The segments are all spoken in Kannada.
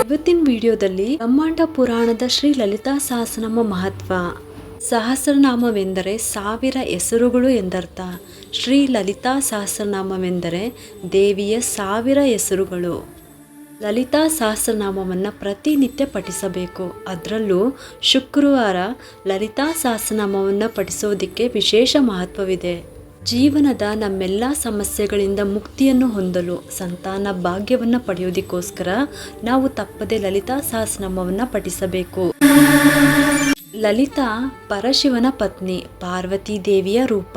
ಇವತ್ತಿನ ವಿಡಿಯೋದಲ್ಲಿ ಬ್ರಹ್ಮಾಂಡ ಪುರಾಣದ ಶ್ರೀ ಲಲಿತಾ ಸಹಸ್ರನಾಮ ಮಹತ್ವ. ಸಹಸ್ರನಾಮವೆಂದರೆ 1000 ಹೆಸರುಗಳು ಎಂದರ್ಥ. ಶ್ರೀ ಲಲಿತಾ ಸಹಸ್ರನಾಮವೆಂದರೆ ದೇವಿಯ 1000 ಹೆಸರುಗಳು. ಲಲಿತಾ ಸಹಸ್ರನಾಮವನ್ನು ಪ್ರತಿನಿತ್ಯ ಪಠಿಸಬೇಕು. ಅದರಲ್ಲೂ ಶುಕ್ರವಾರ ಲಲಿತಾ ಸಹಸ್ರನಾಮವನ್ನು ಪಠಿಸೋದಕ್ಕೆ ವಿಶೇಷ ಮಹತ್ವವಿದೆ. ಜೀವನದ ನಮ್ಮೆಲ್ಲ ಸಮಸ್ಯೆಗಳಿಂದ ಮುಕ್ತಿಯನ್ನು ಹೊಂದಲು, ಸಂತಾನ ಭಾಗ್ಯವನ್ನು ಪಡೆಯೋದಕ್ಕೋಸ್ಕರ ನಾವು ತಪ್ಪದೆ ಲಲಿತಾ ಸಹಸ್ರನಾಮವನ್ನು ಪಠಿಸಬೇಕು. ಲಲಿತಾ ಪರಶಿವನ ಪತ್ನಿ, ಪಾರ್ವತಿ ದೇವಿಯ ರೂಪ.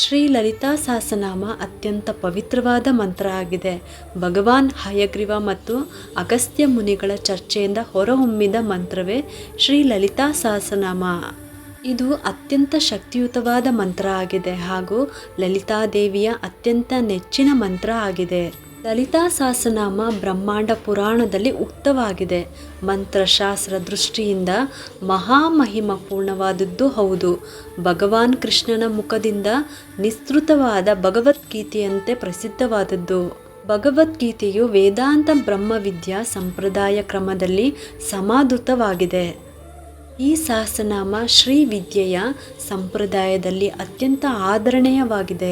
ಶ್ರೀ ಲಲಿತಾ ಸಹಸ್ರನಾಮ ಅತ್ಯಂತ ಪವಿತ್ರವಾದ ಮಂತ್ರ ಆಗಿದೆ. ಭಗವಾನ್ ಹಯಗ್ರೀವ ಮತ್ತು ಅಗಸ್ತ್ಯ ಮುನಿಗಳ ಚರ್ಚೆಯಿಂದ ಹೊರಹೊಮ್ಮಿದ ಮಂತ್ರವೇ ಶ್ರೀ ಲಲಿತಾ ಸಹಸ್ರನಾಮ. ಇದು ಅತ್ಯಂತ ಶಕ್ತಿಯುತವಾದ ಮಂತ್ರ ಆಗಿದೆ ಹಾಗೂ ಲಲಿತಾದೇವಿಯ ಅತ್ಯಂತ ನೆಚ್ಚಿನ ಮಂತ್ರ ಆಗಿದೆ. ಲಲಿತಾ ಸಹಸ್ರನಾಮ ಬ್ರಹ್ಮಾಂಡ ಪುರಾಣದಲ್ಲಿ ಉಕ್ತವಾಗಿದೆ. ಮಂತ್ರಶಾಸ್ತ್ರ ದೃಷ್ಟಿಯಿಂದ ಮಹಾಮಹಿಮಪೂರ್ಣವಾದದ್ದು ಹೌದು. ಭಗವಾನ್ ಕೃಷ್ಣನ ಮುಖದಿಂದ ನಿಸ್ತೃತವಾದ ಭಗವದ್ಗೀತೆಯಂತೆ ಪ್ರಸಿದ್ಧವಾದದ್ದು. ಭಗವದ್ಗೀತೆಯು ವೇದಾಂತ ಬ್ರಹ್ಮವಿದ್ಯಾ ಸಂಪ್ರದಾಯ ಕ್ರಮದಲ್ಲಿ ಸಮಾಧೃತವಾಗಿದೆ. ಈ ಸಹಸ್ರನಾಮ ಶ್ರೀ ವಿದ್ಯೆಯ ಸಂಪ್ರದಾಯದಲ್ಲಿ ಅತ್ಯಂತ ಆದರಣೀಯವಾಗಿದೆ.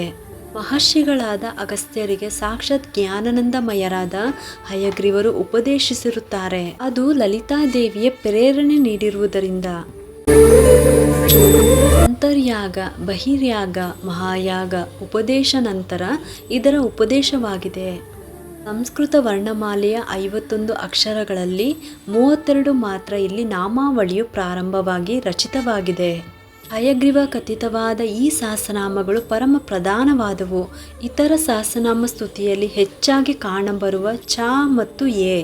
ಮಹರ್ಷಿಗಳಾದ ಅಗಸ್ತ್ಯರಿಗೆ ಸಾಕ್ಷಾತ್ ಜ್ಞಾನಾನಂದಮಯರಾದ ಹಯಗ್ರೀವರು ಉಪದೇಶಿಸಿರುತ್ತಾರೆ. ಅದು ಲಲಿತಾದೇವಿಯ ಪ್ರೇರಣೆ ನೀಡಿರುವುದರಿಂದ. ಅಂತರ್ಯಾಗ, ಬಹಿರ್ಯಾಗ, ಮಹಾಯಾಗ ಉಪದೇಶ ನಂತರ ಇದರ ಉಪದೇಶವಾಗಿದೆ. ಸಂಸ್ಕೃತ ವರ್ಣಮಾಲೆಯ 51 ಅಕ್ಷರಗಳಲ್ಲಿ 32 ಮಾತ್ರ ಇಲ್ಲಿ ನಾಮಾವಳಿಯು ಪ್ರಾರಂಭವಾಗಿ ರಚಿತವಾಗಿದೆ. ಹಯಗ್ರೀವ ಕಥಿತವಾದ ಈ ಸಹಸ್ರನಾಮಗಳು ಪರಮ ಪ್ರಧಾನವಾದವು. ಇತರ ಸಹಸ್ರನಾಮ ಸ್ತುತಿಯಲ್ಲಿ ಹೆಚ್ಚಾಗಿ ಕಾಣಬರುವ ಚ ಮತ್ತು ಎ,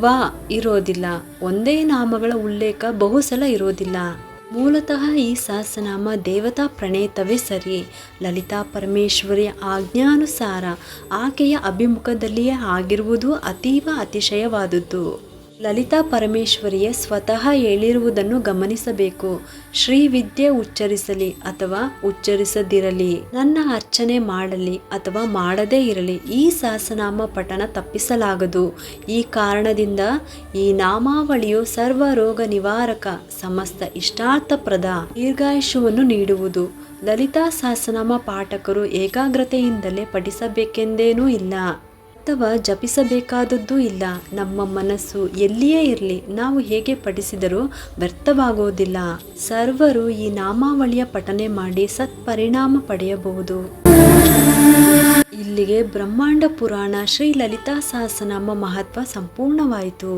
ವ ಇರೋದಿಲ್ಲ. ಒಂದೇ ನಾಮಗಳ ಉಲ್ಲೇಖ ಬಹುಸಲ ಇರೋದಿಲ್ಲ. ಮೂಲತಃ ಈ ಸಹಸ್ರನಾಮ ದೇವತಾ ಪ್ರಣೇತವೇ ಸರಿ. ಲಲಿತಾ ಪರಮೇಶ್ವರಿಯ ಆಜ್ಞಾನುಸಾರ ಆಕೆಯ ಅಭಿಮುಖದಲ್ಲಿಯೇ ಆಗಿರುವುದು ಅತೀವ ಅತಿಶಯವಾದುದು. ಲಲಿತಾ ಪರಮೇಶ್ವರಿಯೇ ಸ್ವತಃ ಹೇಳಿರುವುದನ್ನು ಗಮನಿಸಬೇಕು. ಶ್ರೀವಿದ್ಯೆ ಉಚ್ಚರಿಸಲಿ ಅಥವಾ ಉಚ್ಚರಿಸದಿರಲಿ, ನನ್ನ ಅರ್ಚನೆ ಮಾಡಲಿ ಅಥವಾ ಮಾಡದೇ ಇರಲಿ, ಈ ಸಹಸ್ರನಾಮ ಪಠಣ ತಪ್ಪಿಸಲಾಗದು. ಈ ಕಾರಣದಿಂದ ಈ ನಾಮಾವಳಿಯು ಸರ್ವ ರೋಗ ನಿವಾರಕ, ಸಮಸ್ತ ಇಷ್ಟಾರ್ಥಪ್ರದ, ದೀರ್ಘಾಯುಷ್ಯವನ್ನು ನೀಡುವುದು. ಲಲಿತಾ ಸಹಸ್ರನಾಮ ಪಾಠಕರು ಏಕಾಗ್ರತೆಯಿಂದಲೇ ಪಠಿಸಬೇಕೆಂದೇನೂ ಇಲ್ಲ ಅಥವಾ ಜಪಿಸಬೇಕಾದದ್ದೂ ಇಲ್ಲ. ನಮ್ಮ ಮನಸ್ಸು ಎಲ್ಲಿಯೇ ಇರಲಿ, ನಾವು ಹೇಗೆ ಪಠಿಸಿದರೂ ವ್ಯರ್ಥವಾಗುವುದಿಲ್ಲ. ಸರ್ವರು ಈ ನಾಮಾವಳಿಯ ಪಠನೆ ಮಾಡಿ ಸತ್ಪರಿಣಾಮ ಪಡೆಯಬಹುದು. ಇಲ್ಲಿಗೆ ಬ್ರಹ್ಮಾಂಡ ಪುರಾಣ ಶ್ರೀ ಲಲಿತಾ ಸಹಸ್ರನಾಮ ಮಹತ್ವ ಸಂಪೂರ್ಣವಾಯಿತು.